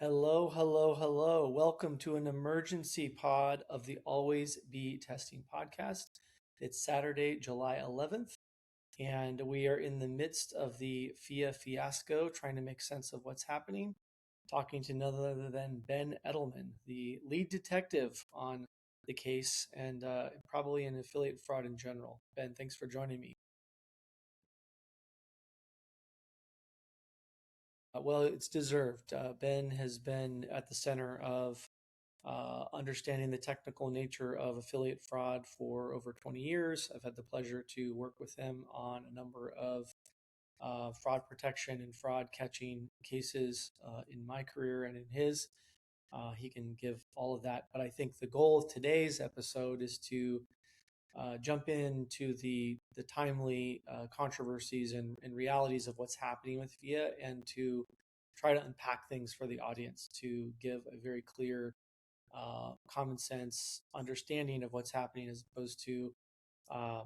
Hello, hello, hello. Welcome to an emergency pod of the Always Be Testing podcast. It's Saturday, July 11th, and we are in the midst of the Phia Fiasco, trying to make sense of what's happening. Talking to none other than Ben Edelman, the lead detective on the case and probably an affiliate fraud in general. Ben, thanks for joining me. Well, it's deserved. Ben has been at the center of understanding the technical nature of affiliate fraud for over 20 years. I've had the pleasure to work with him on a number of fraud protection and fraud catching cases in my career and in his. He can give all of that. But I think the goal of today's episode is to jump into the timely controversies and realities of what's happening with Fia and to try to unpack things for the audience to give a very clear common sense understanding of what's happening as opposed to um,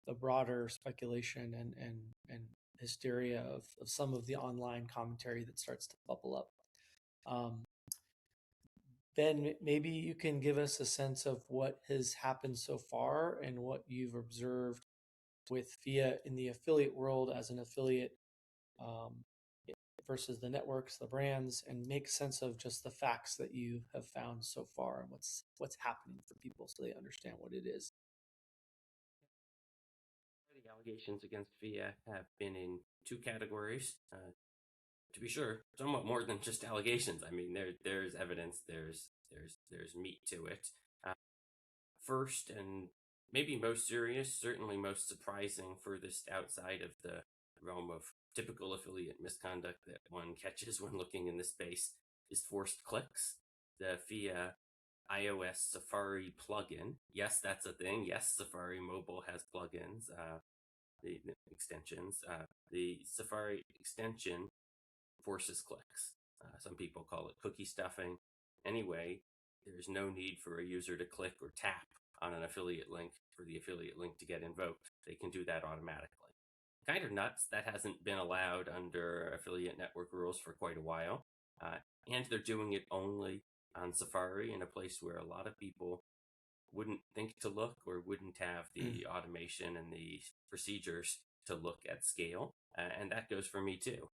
the broader speculation and hysteria of some of the online commentary that starts to bubble up. Um, Ben, maybe you can give us a sense of what has happened so far and what you've observed with Fia in the affiliate world as an affiliate um, versus the networks, the brands, and make sense of just the facts that you have found so far and what's happening for people so they understand what it is. The allegations against Phia have been in two categories. To be sure, somewhat more than just allegations. I mean, there's evidence, there's meat to it. Uh, First and maybe most serious, certainly most surprising, furthest outside of the realm of typical affiliate misconduct that one catches when looking in this space, is forced clicks. The Phia iOS Safari plugin. Yes, that's a thing. Yes, Safari Mobile has plugins. The extensions. The Safari extension forces clicks. Some people call it cookie stuffing. Anyway, there's no need for a user to click or tap on an affiliate link for the affiliate link to get invoked. They can do that automatically. Kind of nuts. That hasn't been allowed under affiliate network rules for quite a while. And they're doing it only on Safari in a place where a lot of people wouldn't think to look or wouldn't have the automation and the procedures to look at scale. And that goes for me too.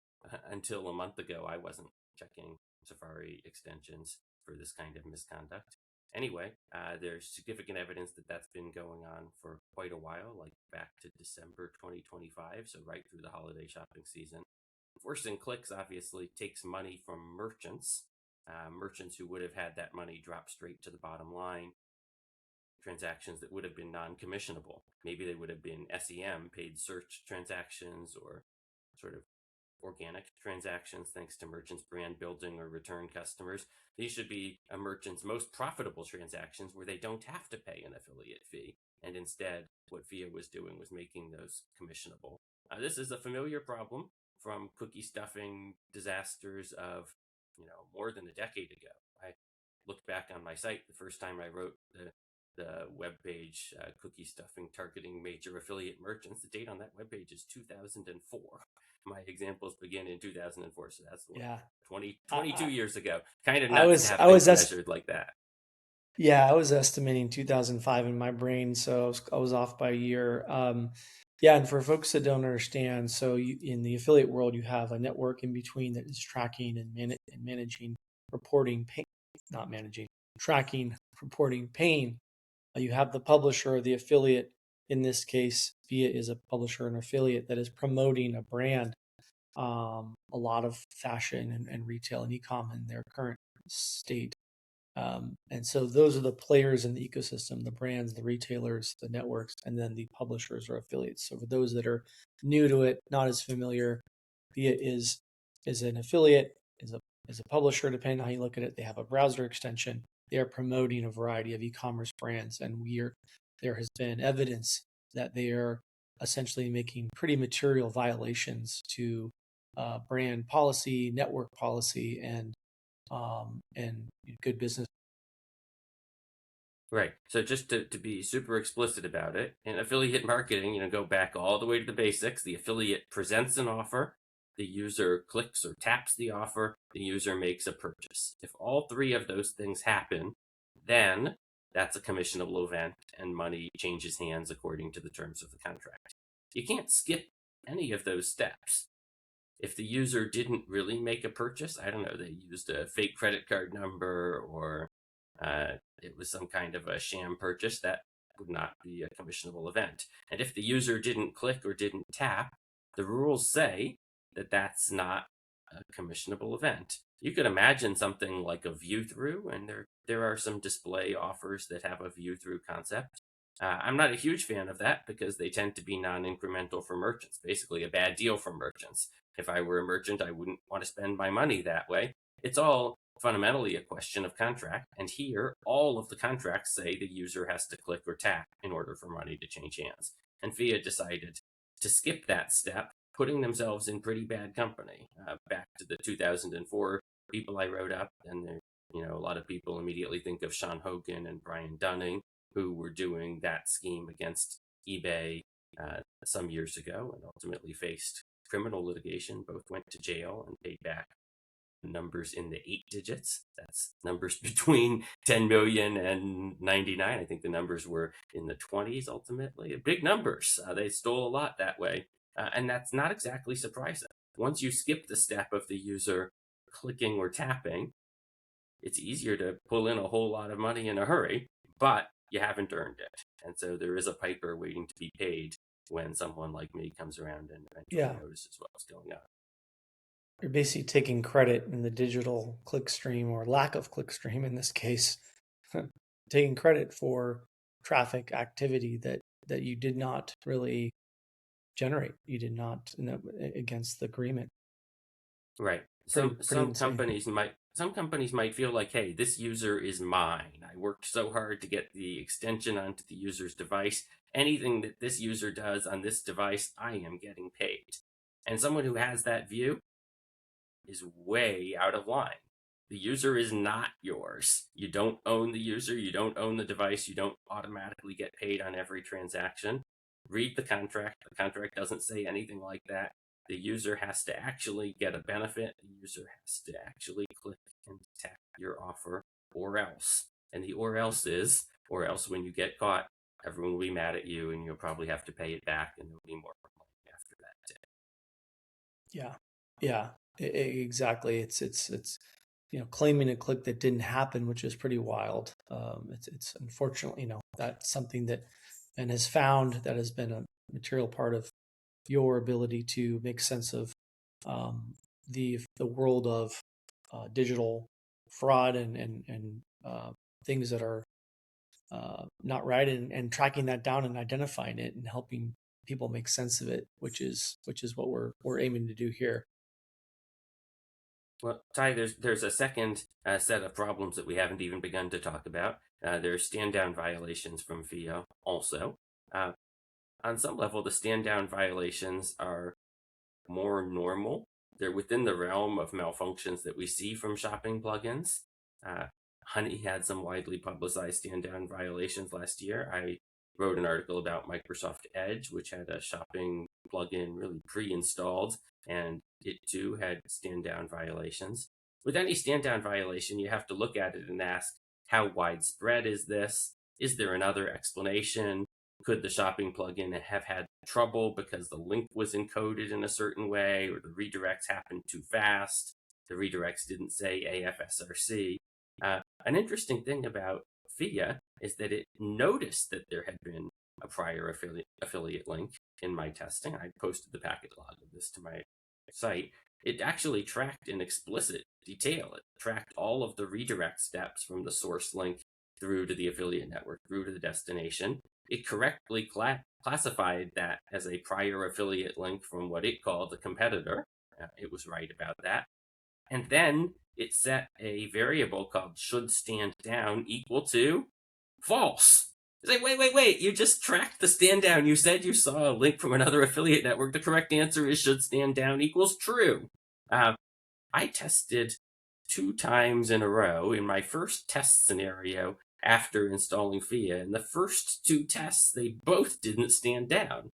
Until a month ago, I wasn't checking Safari extensions for this kind of misconduct. Anyway, there's significant evidence that that's been going on for quite a while, like back to December 2025, so right through the holiday shopping season. Forcing clicks obviously takes money from merchants, merchants who would have had that money drop straight to the bottom line, transactions that would have been non-commissionable. Maybe they would have been SEM, paid search transactions, or sort of organic transactions thanks to merchants' brand building or return customers. These should be a merchant's most profitable transactions where they don't have to pay an affiliate fee. And instead, what Fia was doing was making those commissionable. This is a familiar problem from cookie stuffing disasters of, more than a decade ago. I looked back on my site the first time I wrote the web page, cookie stuffing targeting major affiliate merchants. The date on that web page is 2004. My examples begin in 2004, so that's what, Yeah, 22 I, years ago. Kind of I nuts to was have I was things est- measured like that. yeah, I was estimating 2005 in my brain, so I was off by a year. Yeah, and for folks that don't understand, so in the affiliate world, you have a network in between that is tracking and managing, reporting, not managing, tracking, reporting, paying. You have the publisher or the affiliate. In this case, Via is a publisher and affiliate that is promoting a brand. A lot of fashion and retail and e-com in their current state. And so those are the players in the ecosystem, the brands, the retailers, the networks, and then the publishers or affiliates. So for those that are new to it, not as familiar, Via is an affiliate, is a publisher, depending on how you look at it. They have a browser extension. They are promoting a variety of e-commerce brands, and there has been evidence that they are essentially making pretty material violations to brand policy, network policy, and good business. Right. So just to be super explicit about it, in affiliate marketing, go back all the way to the basics. The affiliate presents an offer. the user clicks or taps the offer, the user makes a purchase. If all three of those things happen, then that's a commissionable event and money changes hands according to the terms of the contract. You can't skip any of those steps. If the user didn't really make a purchase, I don't know, they used a fake credit card number or it was some kind of a sham purchase, that would not be a commissionable event. And if the user didn't click or didn't tap, the rules say that that's not a commissionable event. You could imagine something like a view through, and there are some display offers that have a view through concept. I'm not a huge fan of that because they tend to be non-incremental for merchants, basically a bad deal for merchants. If I were a merchant, I wouldn't want to spend my money that way. It's all fundamentally a question of contract, and here all of the contracts say the user has to click or tap in order for money to change hands. And Phia decided to skip that step, putting themselves in pretty bad company. Back to the 2004 people I wrote up, and a lot of people immediately think of Sean Hogan and Brian Dunning, who were doing that scheme against eBay some years ago and ultimately faced criminal litigation. Both went to jail and paid back numbers in the 8 digits. That's numbers between 10 million and 99. I think the numbers were in the 20s ultimately. Big numbers. They stole a lot that way. And that's not exactly surprising. Once you skip the step of the user clicking or tapping, it's easier to pull in a whole lot of money in a hurry, but you haven't earned it. And so there is a piper waiting to be paid when someone like me comes around and eventually notices what's going on. You're basically taking credit in the digital clickstream, or lack of clickstream in this case, taking credit for traffic activity that you did not really generate. You did not against the agreement. Right. Pretty Some companies might feel like, hey, this user is mine. I worked so hard to get the extension onto the user's device. Anything that this user does on this device, I am getting paid. And someone who has that view is way out of line. The user is not yours. You don't own the user. You don't own the device. You don't automatically get paid on every transaction. Read the contract. The contract doesn't say anything like that. The user has to actually get a benefit. The user has to actually click and tap your offer, or else. And the or else is, or else when you get caught, everyone will be mad at you and you'll probably have to pay it back, and there'll be more money after that day. Yeah, exactly. It's claiming a click that didn't happen, which is pretty wild. It's unfortunately, that's something that Ben has found, that has been a material part of your ability to make sense of the world of digital fraud and things that are not right, and tracking that down and identifying it and helping people make sense of it, which is what we're aiming to do here. Well, Ty, there's a second set of problems that we haven't even begun to talk about. There's standdown violations from Phia also. On some level, the standdown violations are more normal. They're within the realm of malfunctions that we see from shopping plugins. Honey had some widely publicized standdown violations last year. I wrote an article about Microsoft Edge, which had a shopping plugin really pre-installed, and it too had standdown violations. With any standdown violation, you have to look at it and ask, how widespread is this? Is there another explanation? Could the shopping plugin have had trouble because the link was encoded in a certain way, or the redirects happened too fast? The redirects didn't say AFSRC. An interesting thing about Phia is that it noticed that there had been a prior affiliate link in my testing. I posted the packet log of this to my site. It actually tracked in explicit detail. It tracked all of the redirect steps from the source link through to the affiliate network, through to the destination. It correctly classified that as a prior affiliate link from what it called a competitor. It was right about that. And then it set a variable called should stand down equal to false. It's like, wait, you just tracked the stand down. You said you saw a link from another affiliate network. The correct answer is should stand down equals true. I tested 2 times in a row in my first test scenario after installing Phia. In the first 2 tests, they both didn't stand down.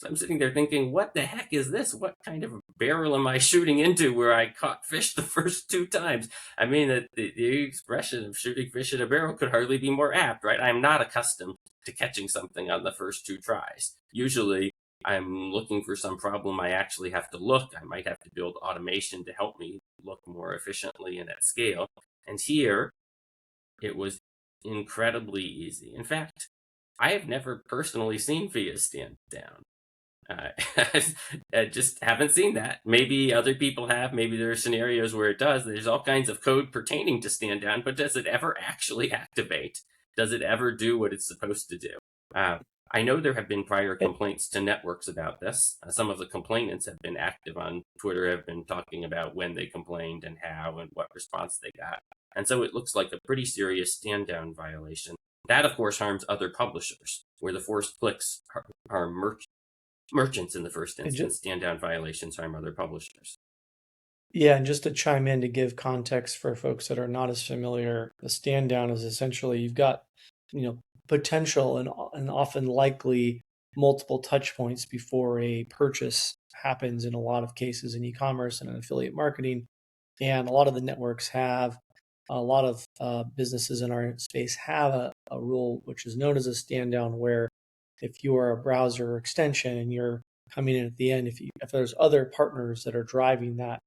So I'm sitting there thinking, what the heck is this? What kind of barrel am I shooting into where I caught fish the first two times? I mean, the expression of shooting fish in a barrel could hardly be more apt, right? I'm not accustomed to catching something on the first two tries. Usually, I'm looking for some problem. I actually have to look. I might have to build automation to help me look more efficiently and at scale. And here, it was incredibly easy. In fact, I have never personally seen Phia stand down. I just haven't seen that. Maybe other people have. Maybe there are scenarios where it does. There's all kinds of code pertaining to stand down, but does it ever actually activate? Does it ever do what it's supposed to do? Uh, I know there have been prior It, complaints to networks about this. Some of the complainants have been active on Twitter, have been talking about when they complained and how and what response they got. And so it looks like a pretty serious stand down violation. That, of course, harms other publishers, where the forced clicks are merchants in the first it instance. Stand down violations harm other publishers. Yeah, and just to chime in to give context for folks that are not as familiar, the stand down is essentially you've got, you know, potential and often likely multiple touch points before a purchase happens in a lot of cases in e-commerce and in affiliate marketing. And a lot of the networks have, a lot of businesses in our space have a rule which is known as a stand down, where if you are a browser extension and you're coming in at the end, if there's other partners that are driving that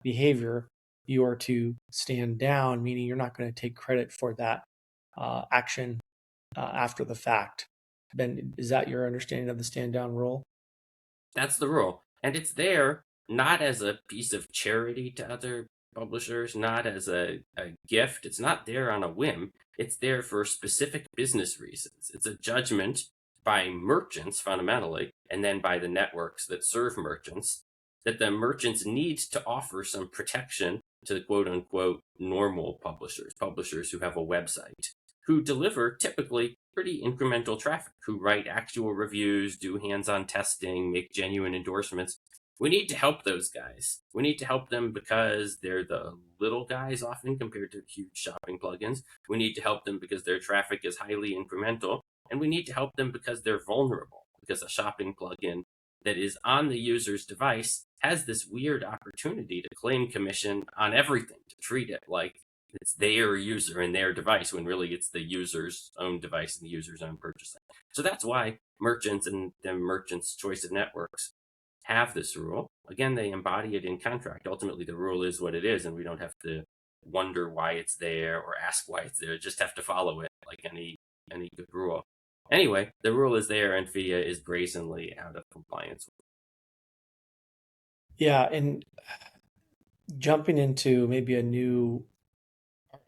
behavior, you are to stand down, meaning you're not going to take credit for that action after the fact. Ben, is that your understanding of the stand down rule? That's the rule. And it's there not as a piece of charity to other publishers, not as a gift. It's not there on a whim. It's there for specific business reasons. It's a judgment by merchants fundamentally, and then by the networks that serve merchants, that the merchants need to offer some protection to quote unquote normal publishers, publishers who have a website, who deliver typically pretty incremental traffic, who write actual reviews, do hands on testing, make genuine endorsements. We need to help those guys. We need to help them because they're the little guys often compared to huge shopping plugins. We need to help them because their traffic is highly incremental. And we need to help them because they're vulnerable, because a shopping plugin that is on the user's device has this weird opportunity to claim commission on everything, to treat it like it's their user and their device when really it's the user's own device and the user's own purchasing. So that's why merchants and the merchants' choice of networks have this rule. Again, they embody it in contract. Ultimately, the rule is what it is, and we don't have to wonder why it's there or ask why it's there. Just have to follow it like any good rule. Anyway, the rule is there, and Phia is brazenly out of compliance. Yeah, and jumping into maybe a new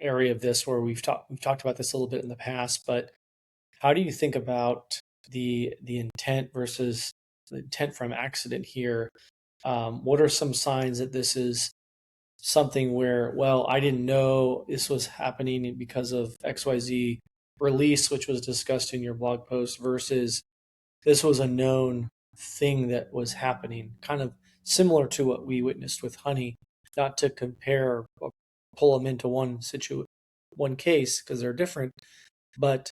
area of this where we've talked about this a little bit in the past, but how do you think about the intent versus the intent from accident here? What are some signs that this is something where, well, I didn't know this was happening because of XYZ release, which was discussed in your blog post, versus this was a known thing that was happening, kind of similar to what we witnessed with Honey, not to compare or pull them into one case because they're different, but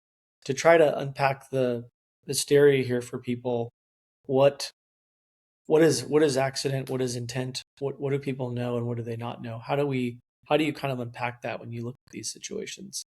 to try to unpack the hysteria here for people. What what is accident? What is intent? What do people know and what do they not know? How do you kind of unpack that when you look at these situations?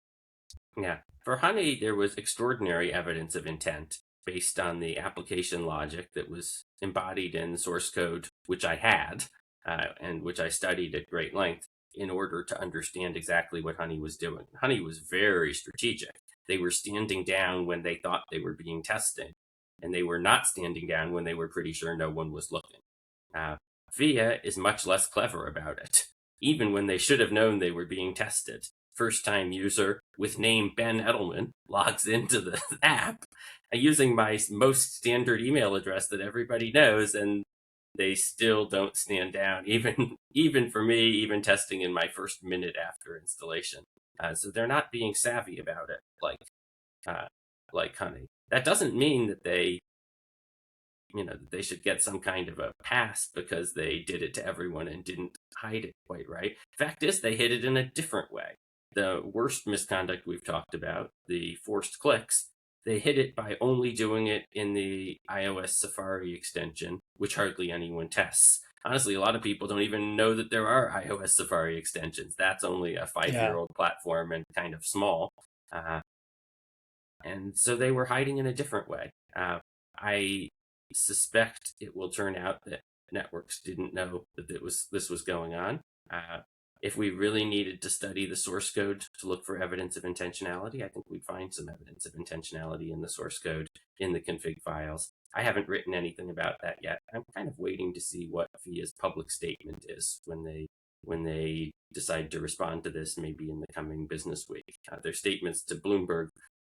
Yeah. For Honey, there was extraordinary evidence of intent based on the application logic that was embodied in the source code, which I had and which I studied at great length in order to understand exactly what Honey was doing. Honey was very strategic. They were standing down when they thought they were being tested, and they were not standing down when they were pretty sure no one was looking. Uh, Phia is much less clever about it, even when they should have known they were being tested. First time user with name Ben Edelman logs into the app using my most standard email address that everybody knows, and they still don't stand down, even for me, even testing in my first minute after installation. So they're not being savvy about it uh, like Honey. That doesn't mean that they should get some kind of a pass because they did it to everyone and didn't hide it quite right. Fact is, they hid it in a different way. The worst misconduct we've talked about, the forced clicks, They hid it by only doing it in the iOS Safari extension, which hardly anyone tests. Honestly, a lot of people don't even know that there are iOS Safari extensions. That's only a 5 year Yeah. old platform and kind of small. Uh, and so they were hiding in a different way. I suspect it will turn out that networks didn't know that this was going on. Uh, if we really needed to study the source code to look for evidence of intentionality, I think we'd find some evidence of intentionality in the source code in the config files. I haven't written anything about that yet. I'm kind of waiting to see what Fia's public statement is when they decide to respond to this, maybe in the coming business week. Their statements to Bloomberg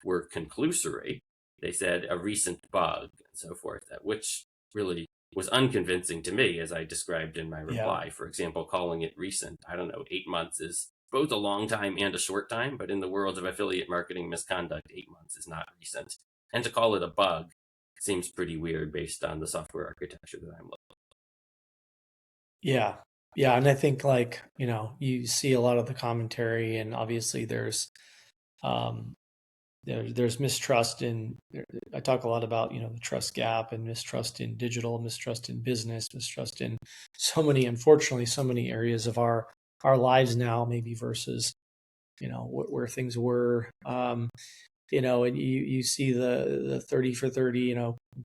were conclusory. They said a recent bug and so forth, which really was unconvincing to me, as I described in my Yeah. reply. For example, calling it recent, I don't know, 8 months is both a long time and a short time, but in the world of affiliate marketing misconduct, 8 months is not recent. And to call it a bug seems pretty weird based on the software architecture that I'm looking Yeah. Yeah. And I think, like, you see a lot of the commentary, and obviously um, there's mistrust in, I talk a lot about, the trust gap and mistrust in digital, mistrust in business, mistrust in unfortunately, so many areas of our lives now, maybe versus, where things were. And you see the 30 for 30,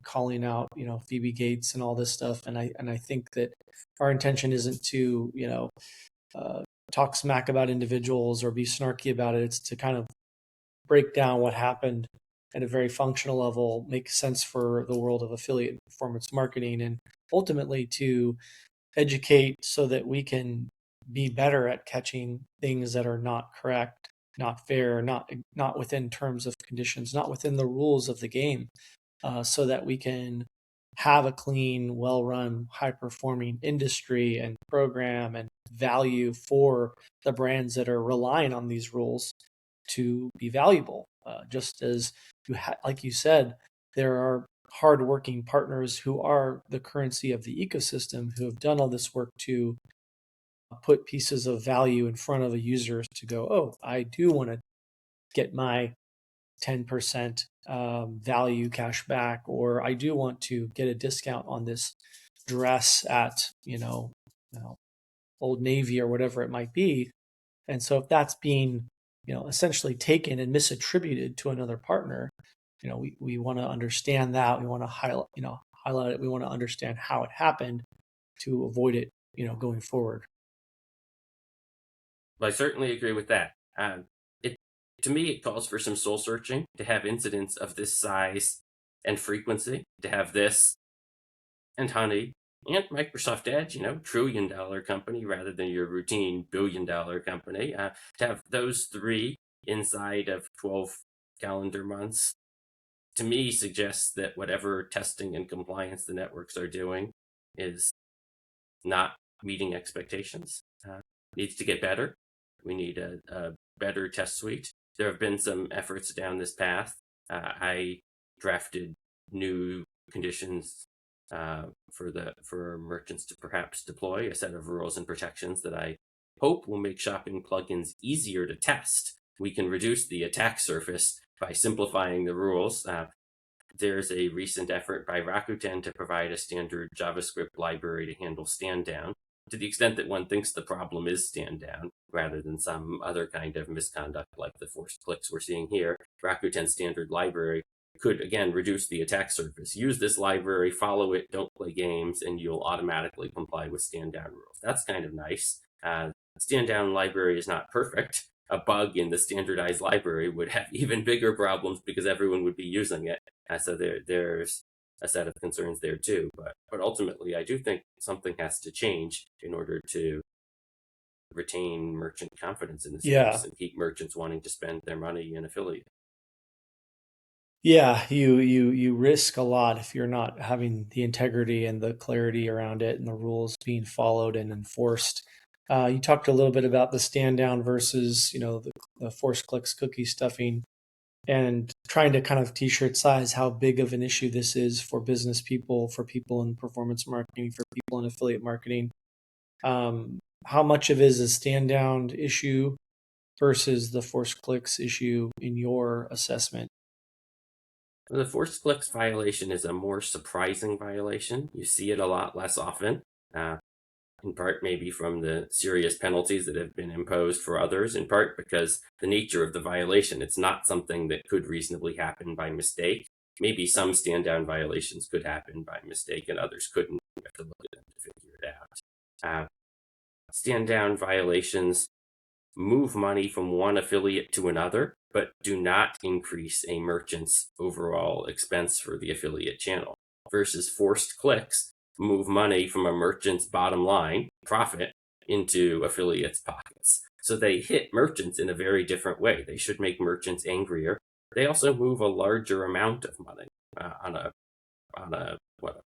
calling out, Phoebe Gates and all this stuff. And I think that our intention isn't to, uh, talk smack about individuals or be snarky about it. It's to kind of break down what happened at a very functional level, make sense for the world of affiliate performance marketing, and ultimately to educate so that we can be better at catching things that are not correct, not fair, not within terms of conditions, not within the rules of the game, so that we can have a clean, well-run, high-performing industry and program and value for the brands that are relying on these rules to be valuable. Just as like you said, there are hardworking partners who are the currency of the ecosystem who have done all this work to put pieces of value in front of a user to go, oh, I do want to get my 10% value cash back, or I do want to get a discount on this dress at, Old Navy or whatever it might be. And so if that's being, essentially taken and misattributed to another partner, we want to understand that. We want to highlight it. We want to understand how it happened to avoid it, going forward. at. Well, I certainly agree with that. It To me, it calls for some soul searching to have incidents of this size and frequency, to have this and Honey and Microsoft Edge, $1 trillion company rather than your routine $1 billion company. To have those three inside of 12 calendar months, to me, suggests that whatever testing and compliance the networks are doing is not meeting expectations. Needs to get better. We need a better test suite. There have been some efforts down this path. I drafted new conditions for merchants to perhaps deploy a set of rules and protections that I hope will make shopping plugins easier to test. We can reduce the attack surface by simplifying the rules. There's a recent effort by Rakuten to provide a standard JavaScript library to handle standdown, to the extent that one thinks the problem is standdown rather than some other kind of misconduct like the forced clicks we're seeing here. Rakuten's standard library could, again, reduce the attack surface. Use this library, follow it, don't play games, and you'll automatically comply with standdown rules. That's kind of nice. Standdown library is not perfect. A bug in the standardized library would have even bigger problems because everyone would be using it. So there's a set of concerns there too. But ultimately, I do think something has to change in order to retain merchant confidence in the Yeah. space and keep merchants wanting to spend their money in affiliate. Yeah, you risk a lot if you're not having the integrity and the clarity around it and the rules being followed and enforced. You talked a little bit about the stand down versus, the forced clicks, cookie stuffing, and trying to kind of t-shirt size how big of an issue this is for business people, for people in performance marketing, for people in affiliate marketing. How much of it is a stand down issue versus the forced clicks issue in your assessment? The forced clicks violation is a more surprising violation. You see it a lot less often, in part maybe from the serious penalties that have been imposed for others, in part because the nature of the violation, it's not something that could reasonably happen by mistake. Maybe some stand down violations could happen by mistake and others couldn't. You have to look at them to figure it out. Stand down violations move money from one affiliate to another, but do not increase a merchant's overall expense for the affiliate channel. Versus forced clicks move money from a merchant's bottom line profit into affiliates' pockets. So they hit merchants in a very different way. They should make merchants angrier. They also move a larger amount of money on a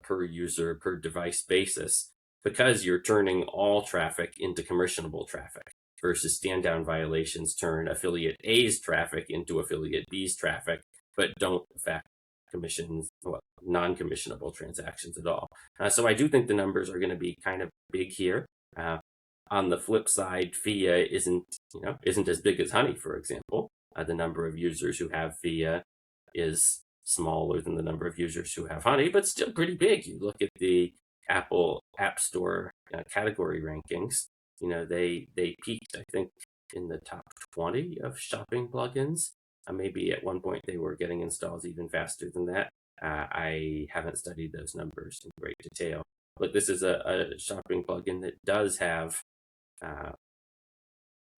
per user per device basis, because you're turning all traffic into commissionable traffic, versus stand down violations turn affiliate A's traffic into affiliate B's traffic, but don't affect commissions, well, non-commissionable transactions at all. So I do think the numbers are going to be kind of big here. On the flip side, Phia isn't as big as Honey, for example. The number of users who have Phia is smaller than the number of users who have Honey, but still pretty big. You look at the Apple App Store category rankings. They peaked, I think, in the top 20 of shopping plugins. Maybe at one point they were getting installs even faster than that. I haven't studied those numbers in great detail, but this is a shopping plugin that does have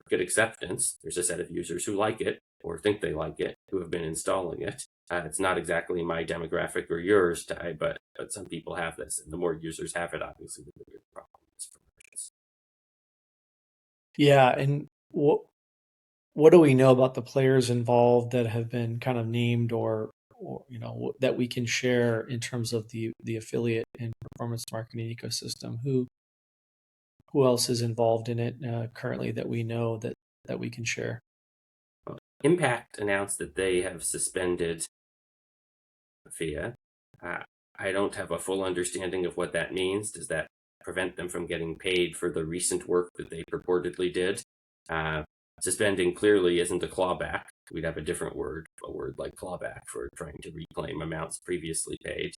good acceptance. There's a set of users who like it or think they like it, who have been installing it. It's not exactly my demographic or yours, Ty, but some people have this, and the more users have it, obviously, the bigger the problem is for merchants. Yeah, and what do we know about the players involved that have been kind of named, or that we can share in terms of the affiliate and performance marketing ecosystem? Who else is involved in it currently that we know that we can share? Well, Unpacked announced that they have suspended Phia. I don't have a full understanding of what that means. Does that prevent them from getting paid for the recent work that they purportedly did? Suspending clearly isn't a clawback. We'd have a different word, a word like clawback, for trying to reclaim amounts previously paid.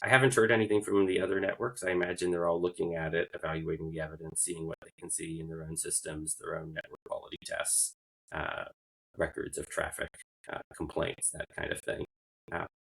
I haven't heard anything from the other networks. I imagine they're all looking at it, evaluating the evidence, seeing what they can see in their own systems, their own network quality tests, records of traffic, complaints, that kind of thing.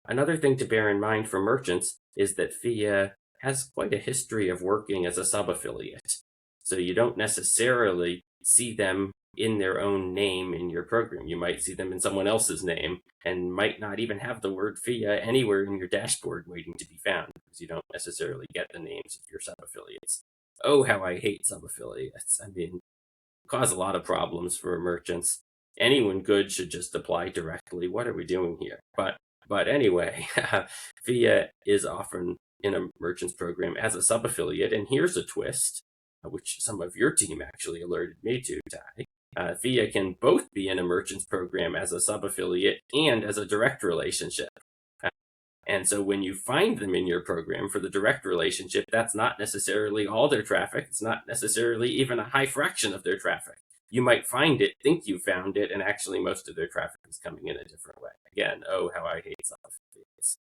Another thing to bear in mind for merchants is that Phia has quite a history of working as a sub-affiliate. So you don't necessarily see them in their own name in your program. You might see them in someone else's name and might not even have the word Phia anywhere in your dashboard waiting to be found, because you don't necessarily get the names of your sub-affiliates. Oh, how I hate sub-affiliates. I mean, cause a lot of problems for merchants. Anyone good should just apply directly. What are we doing here? But anyway, Phia is often in a merchant's program as a sub-affiliate, and here's a twist, which some of your team actually alerted me to, Ty. Phia can both be in a merchant's program as a sub-affiliate and as a direct relationship. And so when you find them in your program for the direct relationship, that's not necessarily all their traffic. It's not necessarily even a high fraction of their traffic. You might find it, think you found it, and actually most of their traffic is coming in a different way. Again, oh, how I hate sub-affiliates.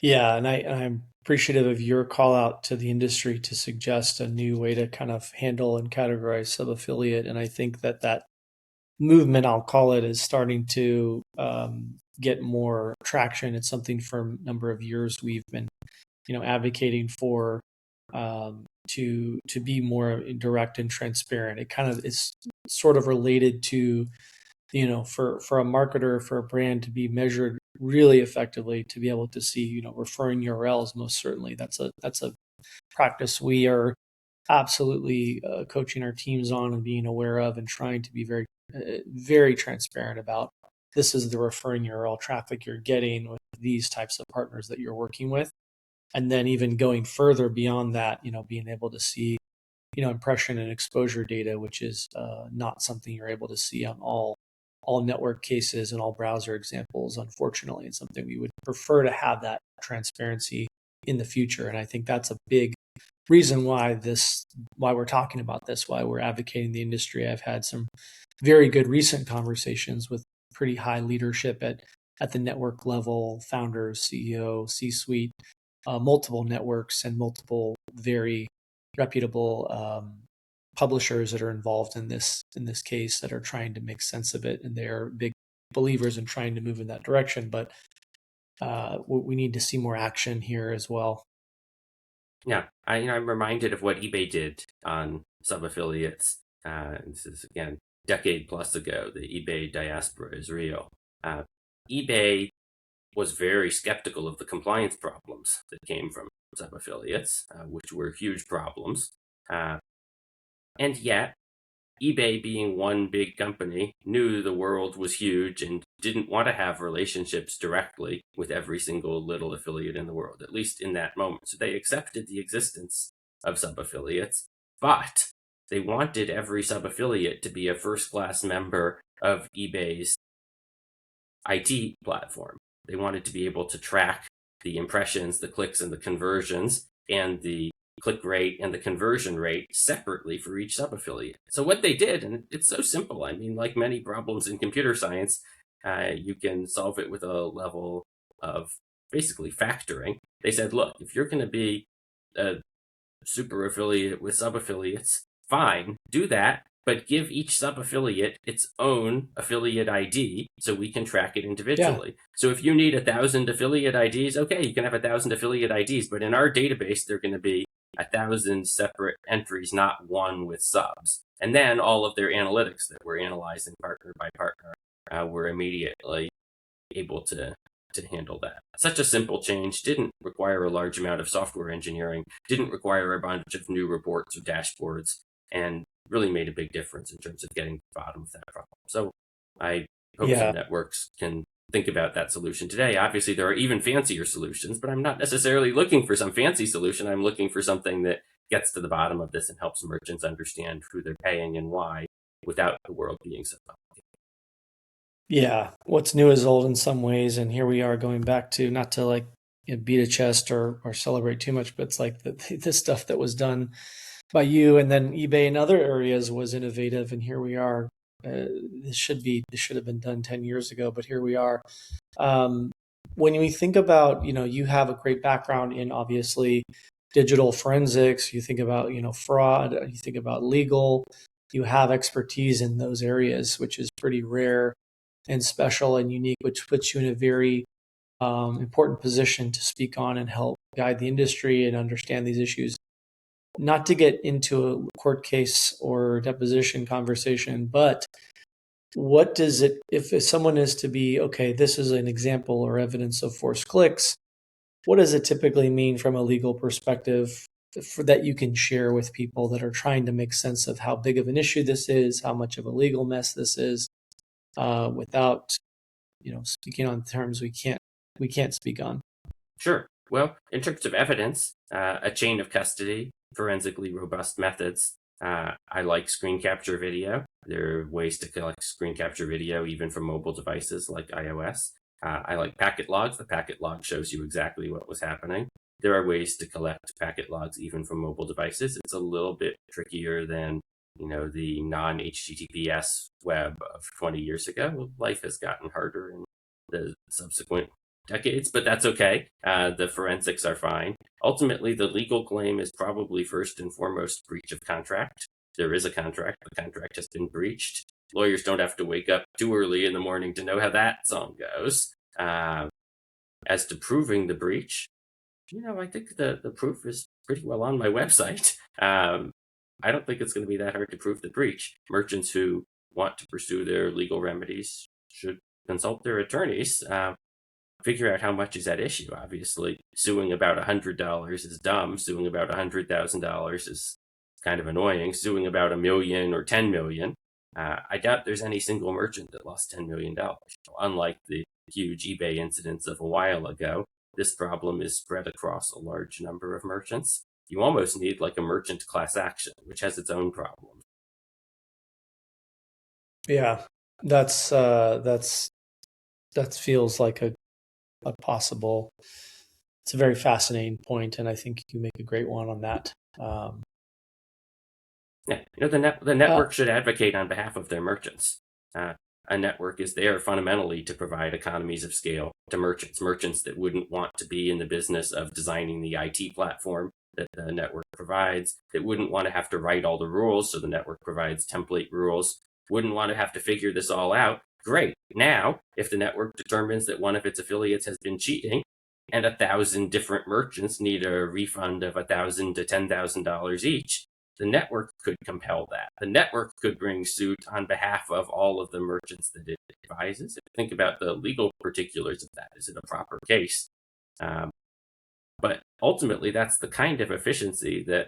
Yeah, and I'm appreciative of your call out to the industry to suggest a new way to kind of handle and categorize sub-affiliate. And I think that movement, I'll call it, is starting to get more traction. It's something for a number of years we've been, advocating for, to be more direct and transparent. It kind of is sort of related to, for a marketer, for a brand to be measured really effectively, to be able to see, referring URLs. Most certainly, that's a practice we are absolutely coaching our teams on and being aware of, and trying to be very transparent about. This is the referring URL traffic you're getting with these types of partners that you're working with. And then even going further beyond that, being able to see, impression and exposure data, which is not something you're able to see on all network cases and all browser examples, unfortunately. It's something we would prefer to have that transparency in the future. And I think that's a big reason why we're talking about this, why we're advocating the industry. I've had some very good recent conversations with pretty high leadership at at the network level, founders, CEO, C-suite, multiple networks and multiple very reputable publishers that are involved in this case that are trying to make sense of it, and they're big believers in trying to move in that direction. But we need to see more action here as well. Yeah, I'm reminded of what eBay did on sub-affiliates. This is, again, decade plus ago. The eBay diaspora is real. eBay was very skeptical of the compliance problems that came from sub-affiliates, which were huge problems. And yet, eBay, being one big company, knew the world was huge and didn't want to have relationships directly with every single little affiliate in the world, at least in that moment. So they accepted the existence of sub-affiliates, but they wanted every sub-affiliate to be a first-class member of eBay's IT platform. They wanted to be able to track the impressions, the clicks, and the conversions, and the click rate and the conversion rate separately for each sub-affiliate. So what they did, and it's so simple, I mean, like many problems in computer science, you can solve it with a level of basically factoring. They said, look, if you're going to be a super affiliate with sub-affiliates, fine, do that, but give each sub-affiliate its own affiliate ID so we can track it individually. Yeah. So if you need 1,000 affiliate IDs, okay, you can have 1,000 affiliate IDs, but in our database, they're going to be 1,000 separate entries, not one with subs. And then all of their analytics that we're analyzing partner by partner, we're immediately able to handle that. Such a simple change didn't require a large amount of software engineering, didn't require a bunch of new reports or dashboards, and really made a big difference in terms of getting to the bottom of that problem. So I hope some Yeah. networks can think about that solution today. Obviously, there are even fancier solutions, but I'm not necessarily looking for some fancy solution. I'm looking for something that gets to the bottom of this and helps merchants understand who they're paying and why without the world being so complicated. Yeah, what's new is old in some ways, and here we are going back to, not to like beat a chest or celebrate too much, but it's like the stuff that was done by you and then eBay and other areas was innovative, and here we are. This should have been done 10 years ago, but here we are. Um, when we think about, you have a great background in obviously digital forensics. You think about, fraud. You think about legal. You have expertise in those areas, which is pretty rare and special and unique, which puts you in a very important position to speak on and help guide the industry and understand these issues. Not to get into a court case or deposition conversation, but what does it, if someone is to be, okay, this is an example or evidence of forced clicks, what does it typically mean from a legal perspective for that you can share with people that are trying to make sense of how big of an issue this is, how much of a legal mess this is, without speaking on terms we can't speak on. Sure. Well, in terms of evidence, a chain of custody, forensically robust methods. I like screen capture video. There are ways to collect screen capture video even from mobile devices like iOS. I like packet logs. The packet log shows you exactly what was happening. There are ways to collect packet logs even from mobile devices. It's a little bit trickier than the non-HTTPS web of 20 years ago. Life has gotten harder in the subsequent decades, but that's okay. The forensics are fine. Ultimately, the legal claim is probably first and foremost breach of contract. There is a contract. The contract has been breached. Lawyers don't have to wake up too early in the morning to know how that song goes. As to proving the breach, I think the proof is pretty well on my website. I don't think it's going to be that hard to prove the breach. Merchants who want to pursue their legal remedies should consult their attorneys. Figure out how much is at issue. Obviously, suing about $100 is dumb. Suing about $100,000 is kind of annoying. Suing about $1 million or 10 million, I doubt there's any single merchant that lost $10 million. Unlike the huge eBay incidents of a while ago, this problem is spread across a large number of merchants. You almost need like a merchant class action, which has its own problems. Yeah, that feels like a possible. It's a very fascinating point, and I think you make a great one on that. Yeah, the Uh, network should advocate on behalf of their merchants. A network is there fundamentally to provide economies of scale to merchants that wouldn't want to be in the business of designing the IT platform that the network provides, that wouldn't want to have to write all the rules, so the network provides template rules, wouldn't want to have to figure this all out. Great. Now, if the network determines that one of its affiliates has been cheating and 1,000 different merchants need a refund of $1,000 to $10,000 each, the network could compel that. The network could bring suit on behalf of all of the merchants that it advises. Think about the legal particulars of that. Is it a proper case? But ultimately, that's the kind of efficiency that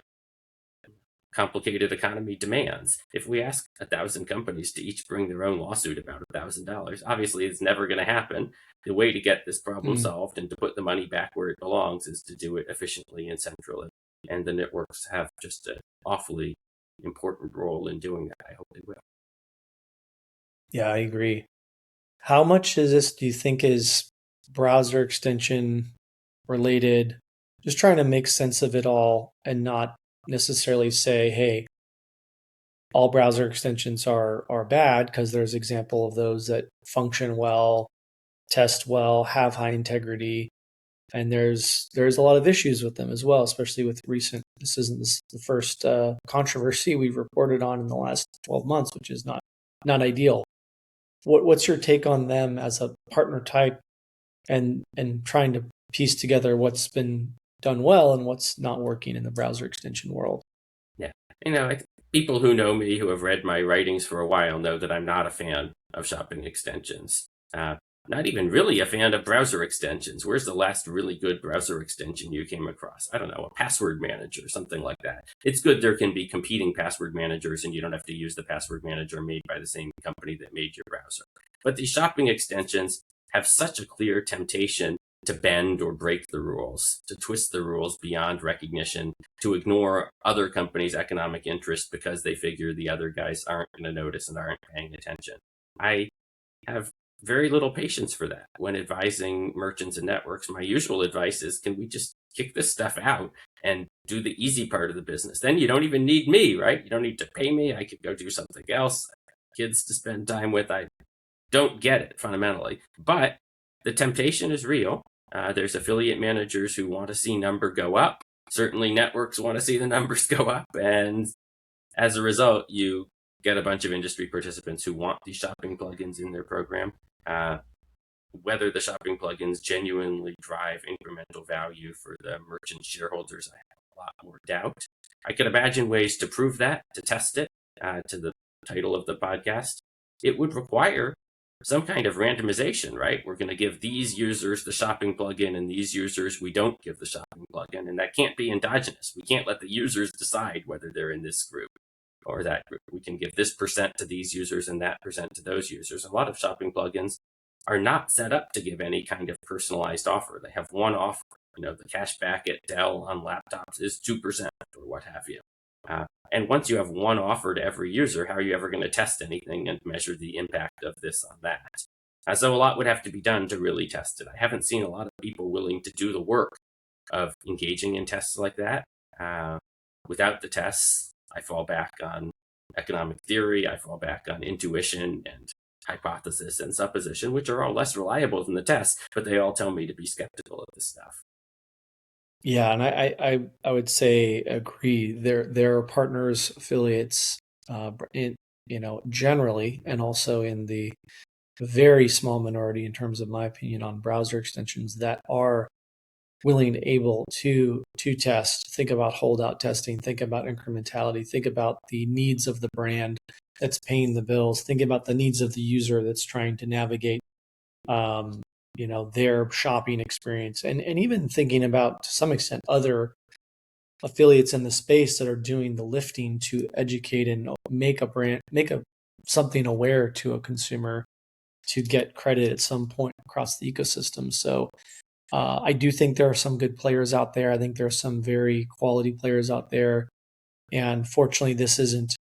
complicated economy demands. If we ask 1,000 companies to each bring their own lawsuit about $1,000, obviously it's never going to happen. The way to get this problem solved and to put the money back where it belongs is to do it efficiently and centrally. And the networks have just an awfully important role in doing that. I hope they will. Yeah, I agree. How much is this, do you think, is browser extension related? Just trying to make sense of it all and not necessarily say, hey, all browser extensions are bad, because there's example of those that function well, test well, have high integrity, and there's a lot of issues with them as well, especially with recent. This isn't the first controversy we've reported on in the last 12 months, which is not ideal. What's your take on them as a partner type, and trying to piece together what's been done well and what's not working in the browser extension world? Yeah, people who know me, who have read my writings for a while, know that I'm not a fan of shopping extensions. Not even really a fan of browser extensions. Where's the last really good browser extension you came across? I don't know, a password manager, something like that. It's good there can be competing password managers and you don't have to use the password manager made by the same company that made your browser. But these shopping extensions have such a clear temptation to bend or break the rules, to twist the rules beyond recognition, to ignore other companies' economic interests because they figure the other guys aren't going to notice and aren't paying attention. I have very little patience for that when advising merchants and networks. My usual advice is, can we just kick this stuff out and do the easy part of the business? Then you don't even need me, right? You don't need to pay me. I could go do something else. Kids to spend time with. I don't get it fundamentally, but the temptation is real. There's affiliate managers who want to see number go up. Certainly networks want to see the numbers go up. And as a result, you get a bunch of industry participants who want these shopping plugins in their program. Whether the shopping plugins genuinely drive incremental value for the merchant shareholders, I have a lot more doubt. I could imagine ways to prove that, to test it, to the title of the podcast. It would require some kind of randomization, right? We're going to give these users the shopping plugin and these users we don't give the shopping plugin. And that can't be endogenous. We can't let the users decide whether they're in this group or that group. We can give this percent to these users and that percent to those users. A lot of shopping plugins are not set up to give any kind of personalized offer. They have one offer. The cash back at Dell on laptops is 2% or what have you. And once you have one offer to every user, how are you ever going to test anything and measure the impact of this on that? So a lot would have to be done to really test it. I haven't seen a lot of people willing to do the work of engaging in tests like that. Without the tests, I fall back on economic theory. I fall back on intuition and hypothesis and supposition, which are all less reliable than the tests, but they all tell me to be skeptical of this stuff. Yeah, and I would say agree. There are partners, affiliates, generally, and also in the very small minority, in terms of my opinion, on browser extensions that are willing and able to test, think about holdout testing, think about incrementality, think about the needs of the brand that's paying the bills, think about the needs of the user that's trying to navigate their shopping experience, and even thinking about, to some extent, other affiliates in the space that are doing the lifting to educate and make something aware to a consumer to get credit at some point across the ecosystem. So I do think there are some good players out there. I think there are some very quality players out there. And fortunately, this isn't,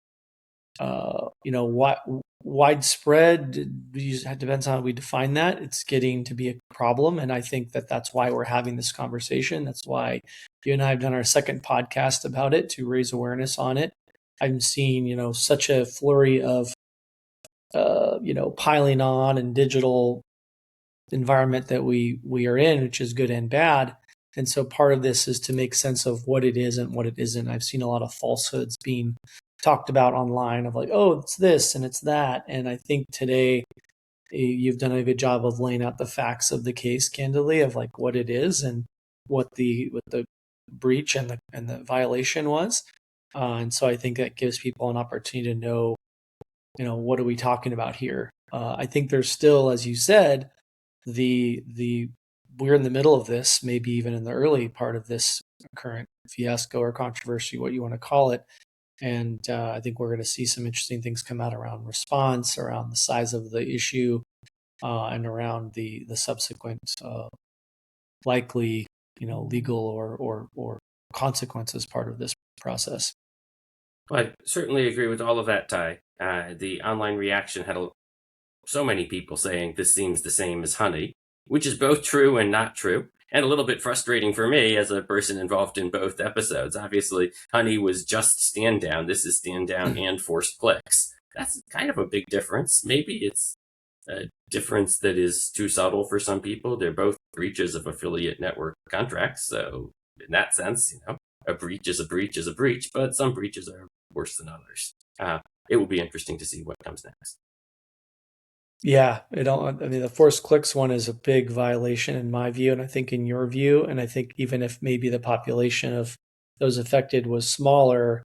widespread. It depends on how we define that. It's getting to be a problem. And I think that's why we're having this conversation. That's why you and I have done our second podcast about it, to raise awareness on it. I'm seeing, such a flurry of piling on and digital environment that we are in, which is good and bad. And so part of this is to make sense of what it is and what it isn't. I've seen a lot of falsehoods being talked about online of like, oh, it's this and it's that. And I think today you've done a good job of laying out the facts of the case candidly of like what it is and what the breach and the violation was. And so I think that gives people an opportunity to know, what are we talking about here? I think there's still, as you said, the we're in the middle of this, maybe even in the early part of this current fiasco or controversy, what you want to call it. And I think we're going to see some interesting things come out around response, around the size of the issue, and around the subsequent likely, legal or consequences part of this process. Well, I certainly agree with all of that, Ty. The online reaction had so many people saying this seems the same as honey, which is both true and not true, and a little bit frustrating for me as a person involved in both episodes. Obviously, honey was just stand down. This is stand down and forced clicks. That's kind of a big difference. Maybe it's a difference that is too subtle for some people. They're both breaches of affiliate network contracts. So, in that sense, a breach is a breach is a breach, but some breaches are worse than others. It will be interesting to see what comes next. Yeah, the forced clicks one is a big violation in my view, and I think in your view, and I think even if maybe the population of those affected was smaller,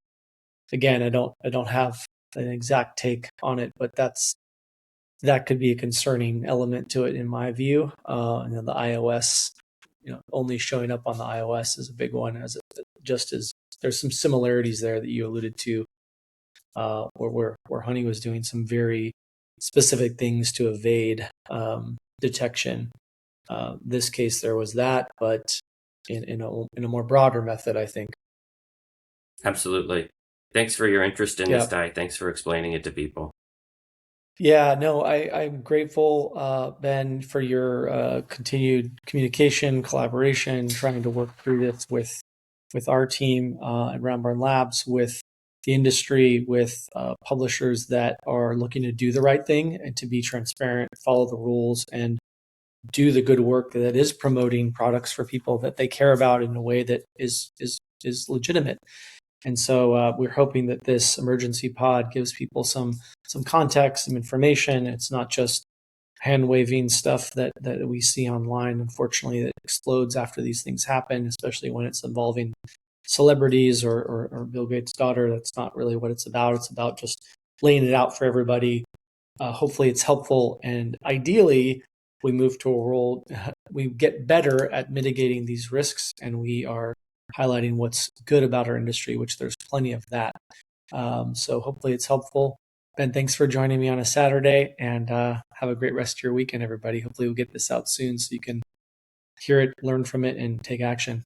again, I don't have an exact take on it, but that could be a concerning element to it in my view. And then the iOS, only showing up on the iOS is a big one, just as there's some similarities there that you alluded to, where Honey was doing some very specific things to evade detection. This case, there was that, but in a more broader method, I think. Absolutely. Thanks for your interest in Yeah. this, Ty. Thanks for explaining it to people. Yeah, no, I'm grateful, Ben, for your continued communication, collaboration, trying to work through this with our team at Round Barn Labs, with the industry, with publishers that are looking to do the right thing and to be transparent, follow the rules, and do the good work that is promoting products for people that they care about in a way that is legitimate. And so we're hoping that this emergency pod gives people some context, some information. It's not just hand waving stuff that we see online, unfortunately, that explodes after these things happen, especially when it's involving celebrities or Bill Gates' daughter. That's not really what it's about. It's about just laying it out for everybody. Hopefully it's helpful, and ideally we move to a world, we get better at mitigating these risks, and we are highlighting what's good about our industry, which there's plenty of that. So hopefully it's helpful. Ben, thanks for joining me on a Saturday, and have a great rest of your weekend, everybody. Hopefully we'll get this out soon so you can hear it, learn from it, and take action.